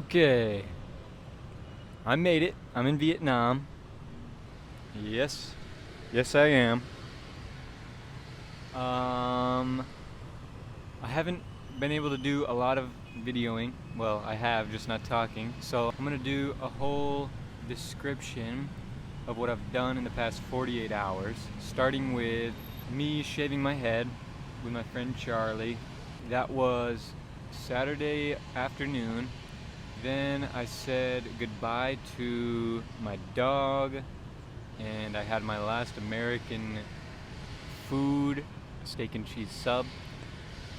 Okay, I made it. I'm in Vietnam. Yes, yes, I am. Um, I haven't been able to do a lot of videoing. Well, I have, just not talking. So I'm gonna do a whole description of what I've done in the past 48 hours, starting with me shaving my head with my friend Charlie. That was Saturday afternoon. Then I said goodbye to my dog, and I had my last American food, steak and cheese sub.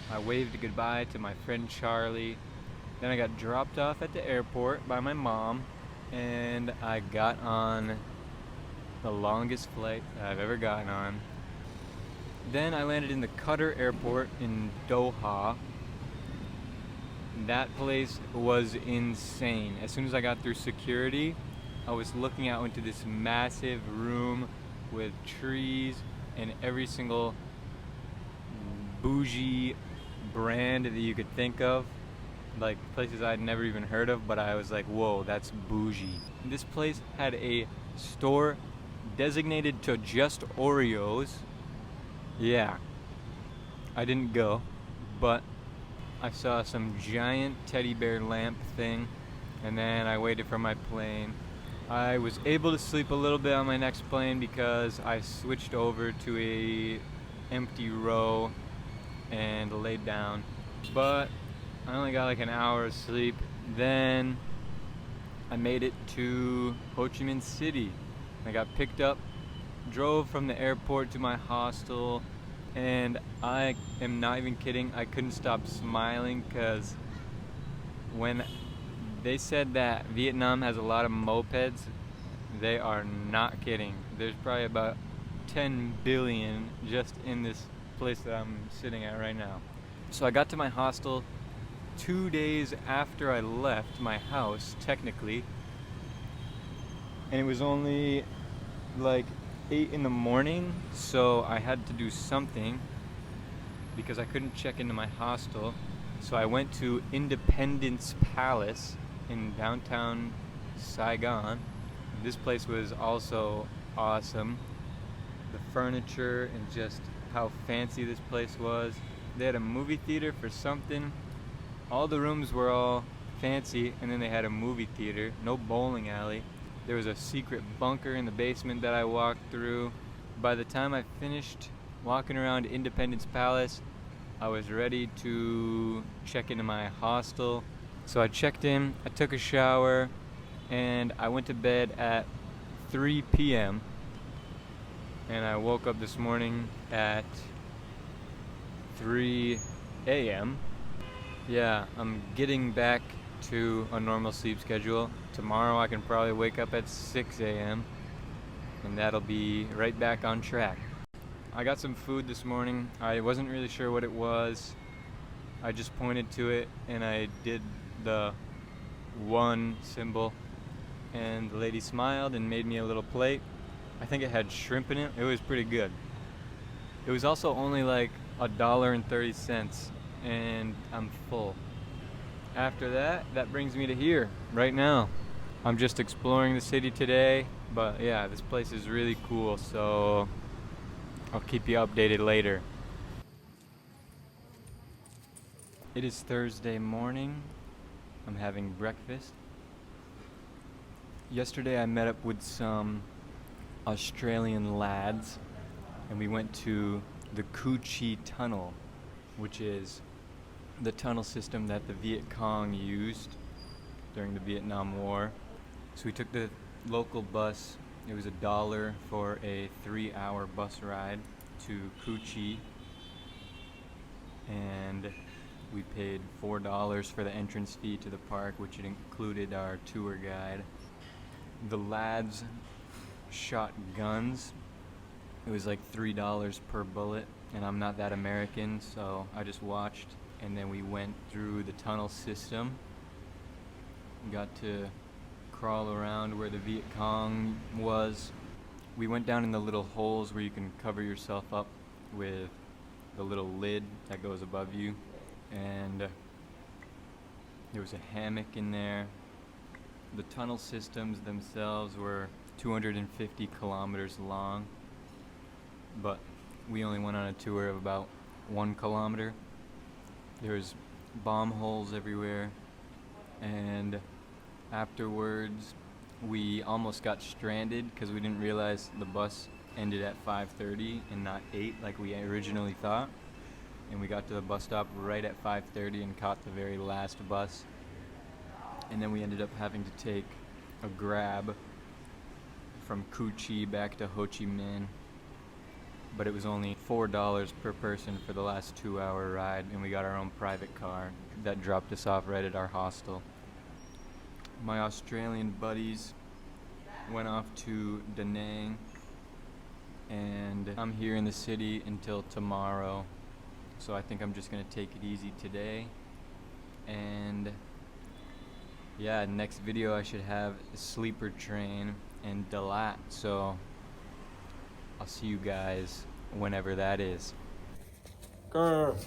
I waved goodbye to my friend Charlie. Then I got dropped off at the airport by my mom, and I got on the longest flight I've ever gotten on. Then I landed in the Qatar airport in Doha. That place was insane. As soon as I got through security, I was looking out into this massive room with trees and every single bougie brand that you could think of, like places I'd never even heard of, but I was like, whoa, that's bougie. This place had a store designated to just Oreos. Yeah, I didn't go, but I saw some giant teddy bear lamp thing, and then I waited for my plane. I was able to sleep a little bit on my next plane because I switched over to a empty row and laid down. But I only got like an hour of sleep. Then I made it to Ho Chi Minh City. I got picked up, drove from the airport to my hostel, and I am not even kidding, I couldn't stop smiling because when they said that Vietnam has a lot of mopeds, they are not kidding. There's probably about 10 billion just in this place that I'm sitting at right now. So I got to my hostel 2 days after I left my house, technically, and it was only like 8 in the morning, so I had to do something because I couldn't check into my hostel. So I went to Independence Palace in downtown Saigon. This place was also awesome. The furniture and just how fancy this place was. They had a movie theater for something. All the rooms were all fancy, and then they had a movie theater, no bowling alley. There was a secret bunker in the basement that I walked through. By the time I finished walking around Independence Palace, I was ready to check into my hostel. So I checked in, I took a shower, and I went to bed at 3 p.m. And I woke up this morning at 3 a.m. Yeah, I'm getting back to a normal sleep schedule. Tomorrow I can probably wake up at 6 a.m. and that'll be right back on track. I got some food this morning. I wasn't really sure what it was. I just pointed to it and I did the one symbol, and the lady smiled and made me a little plate. I think it had shrimp in it. It was pretty good. It was also only like $1.30, and I'm full. After that, that brings me to here, right now. I'm just exploring the city today, but yeah, this place is really cool, so I'll keep you updated later. It is Thursday morning. I'm having breakfast. Yesterday I met up with some Australian lads, and we went to the Cuchi tunnel, which is the tunnel system that the Viet Cong used during the Vietnam War. So we took the local bus. It was $1 for a 3-hour bus ride to Cuchi, and we paid $4 for the entrance fee to the park, which included our tour guide. The lads shot guns. It was like $3 per bullet, and I'm not that American, so I just watched. And then we went through the tunnel system. Got to crawl around where the Viet Cong was. We went down in the little holes where you can cover yourself up with the little lid that goes above you. And there was a hammock in there. The tunnel systems themselves were 250 kilometers long, but we only went on a tour of about 1 kilometer. There's bomb holes everywhere, and afterwards we almost got stranded because we didn't realize the bus ended at 5:30 and not 8 like we originally thought. And we got to the bus stop right at 5:30 and caught the very last bus. And then we ended up having to take a grab from Cuchi back to Ho Chi Minh. But it was only $4 per person for the last 2-hour ride, and we got our own private car that dropped us off right at our hostel. My Australian buddies went off to Da Nang, and I'm here in the city until tomorrow. So I think I'm just gonna take it easy today. And yeah, next video I should have a sleeper train and Dalat. So I'll see you guys whenever that is. Grr.